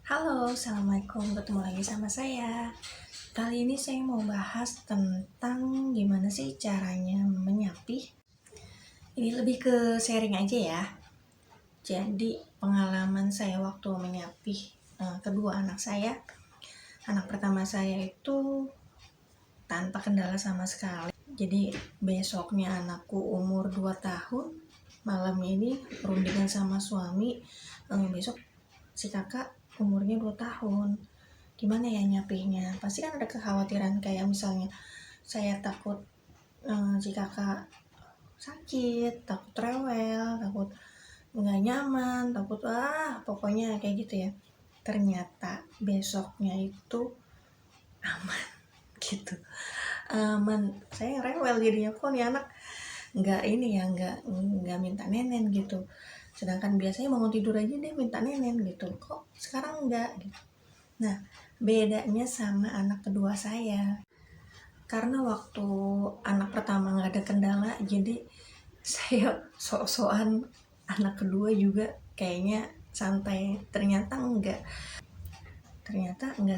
Halo, Assalamualaikum. Ketemu lagi sama saya. Kali ini saya mau bahas tentang gimana sih caranya menyapih. Ini lebih ke sharing aja ya. Jadi pengalaman saya waktu menyapih kedua anak saya. Anak pertama saya itu tanpa kendala sama sekali. Jadi besoknya anakku umur 2 tahun. Malam ini perundingan sama suami. Besok si kakak umurnya 2 tahun. Gimana ya nyapihnya, pasti kan ada kekhawatiran kayak misalnya saya takut si kakak sakit, takut rewel, takut nggak nyaman, takut pokoknya kayak gitu ya. Ternyata besoknya itu aman gitu, aman. Saya rewel jadinya, kok nih anak nggak ini ya, nggak minta nenen gitu, sedangkan biasanya mau tidur aja dia minta nenen gitu, kok sekarang enggak gitu. Nah, bedanya sama anak kedua saya. Karena waktu anak pertama nggak ada kendala, jadi saya sok-sokan anak kedua juga kayaknya santai. Ternyata enggak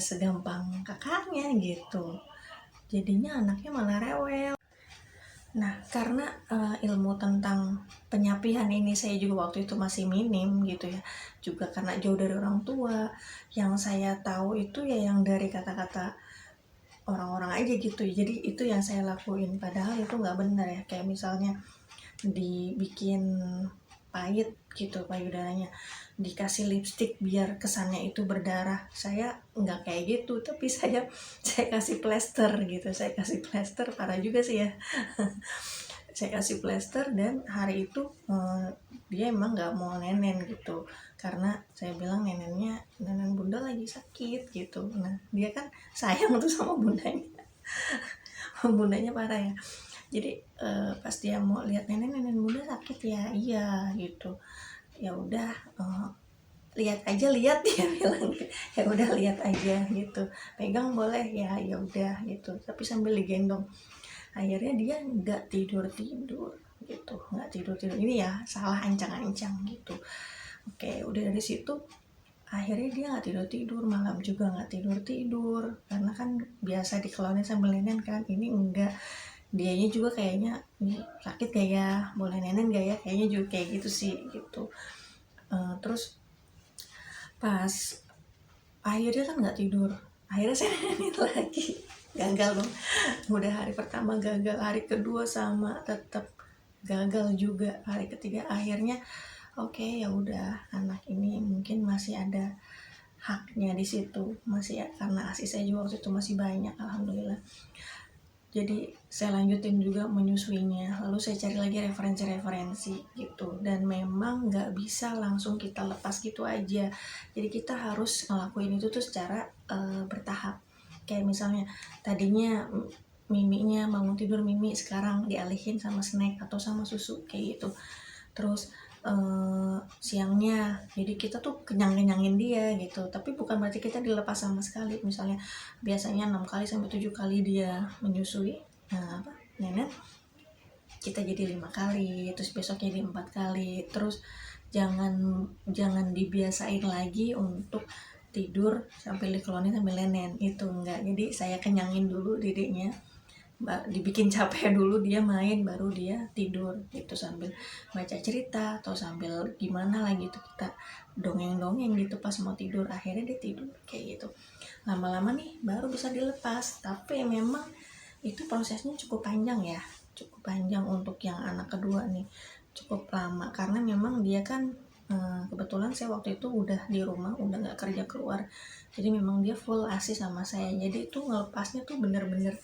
segampang kakaknya gitu. Jadinya anaknya malah rewel. Nah, karena ilmu tentang penyapihan ini saya juga waktu itu masih minim gitu ya. Juga karena jauh dari orang tua, yang saya tahu itu ya yang dari kata-kata orang-orang aja gitu. Jadi itu yang saya lakuin, padahal itu nggak benar ya. Kayak misalnya dibikin pahit gitu payudaranya, dikasih lipstik biar kesannya itu berdarah. Saya nggak kayak gitu, tapi saya kasih plester gitu. Saya kasih plester, parah juga sih ya. Saya kasih plester, dan hari itu dia emang nggak mau nenen gitu, karena saya bilang nenen bunda lagi sakit gitu. Nah, dia kan sayang tuh sama bundanya. Bundanya parah ya. Jadi pas dia mau lihat nenen bunda sakit ya, iya gitu. Ya udah, lihat aja, lihat dia bilang. Ya udah lihat aja gitu, pegang boleh ya, ya udah gitu, tapi sambil digendong. Akhirnya dia nggak tidur gitu, nggak tidur ini ya, salah ancang-ancang gitu. Oke, udah dari situ akhirnya dia nggak tidur malam juga, nggak tidur karena kan biasa dikelonin sambil nenen kan. Ini enggak, dianya juga kayaknya ini sakit gak ya, boleh nenen gak ya, kayaknya juga kayak gitu sih gitu. Terus pas akhirnya kan nggak tidur, akhirnya saya nenenin lagi. Gagal dong. Udah hari pertama gagal, hari kedua sama, tetap gagal juga, hari ketiga akhirnya oke, ya udah, anak ini mungkin masih ada haknya di situ, masih ya, karena ASI saya juga waktu itu masih banyak, alhamdulillah. Jadi saya lanjutin juga menyusuinya, lalu saya cari lagi referensi gitu. Dan memang nggak bisa langsung kita lepas gitu aja, jadi kita harus ngelakuin itu tuh secara bertahap. Kayak misalnya tadinya miminya bangun tidur mimi, sekarang dialihin sama snack atau sama susu kayak gitu. Terus siangnya jadi kita tuh kenyangin dia gitu, tapi bukan berarti kita dilepas sama sekali. Misalnya biasanya 6 kali sampai 7 kali dia menyusui, nenek, kita jadi 5 kali, terus besoknya jadi 4 kali. Terus jangan dibiasain lagi untuk tidur sambil dikelonin sambil nenen, itu enggak. Jadi saya kenyangin dulu dedeknya, dibikin capek dulu, dia main, baru dia tidur gitu, sambil baca cerita atau sambil gimana lagi gitu, kita dongeng-dongeng gitu pas mau tidur. Akhirnya dia tidur kayak gitu. Lama-lama nih baru bisa dilepas, tapi memang itu prosesnya cukup panjang ya, cukup panjang untuk yang anak kedua nih, cukup lama. Karena memang dia kan kebetulan saya waktu itu udah di rumah, udah nggak kerja keluar, jadi memang dia full ASI sama saya. Jadi itu ngelepasnya tuh bener-bener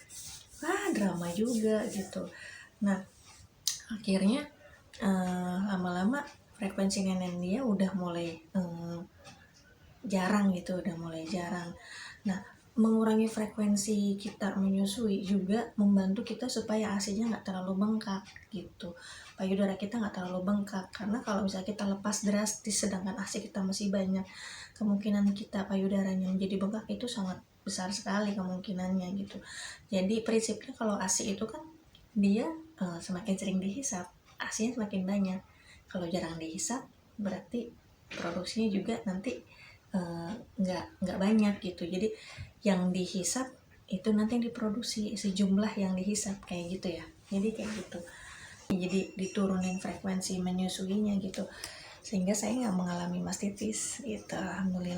drama juga gitu. Nah, akhirnya lama-lama frekuensi nenen dia udah mulai jarang gitu, udah mulai jarang. Nah, mengurangi frekuensi kita menyusui juga membantu kita supaya ASI-nya nggak terlalu bengkak gitu, payudara kita nggak terlalu bengkak. Karena kalau misalnya kita lepas drastis sedangkan ASI kita masih banyak, kemungkinan kita payudaranya menjadi bengkak itu sangat besar sekali kemungkinannya gitu. Jadi prinsipnya kalau ASI itu kan dia semakin sering dihisap, ASI-nya semakin banyak. Kalau jarang dihisap berarti produksinya juga nanti nggak banyak gitu. Jadi yang dihisap itu nanti yang diproduksi, sejumlah yang dihisap kayak gitu ya. Jadi kayak gitu. Jadi diturunin frekuensi menyusuinya gitu, sehingga saya nggak mengalami mastitis gitu, alhamdulillah.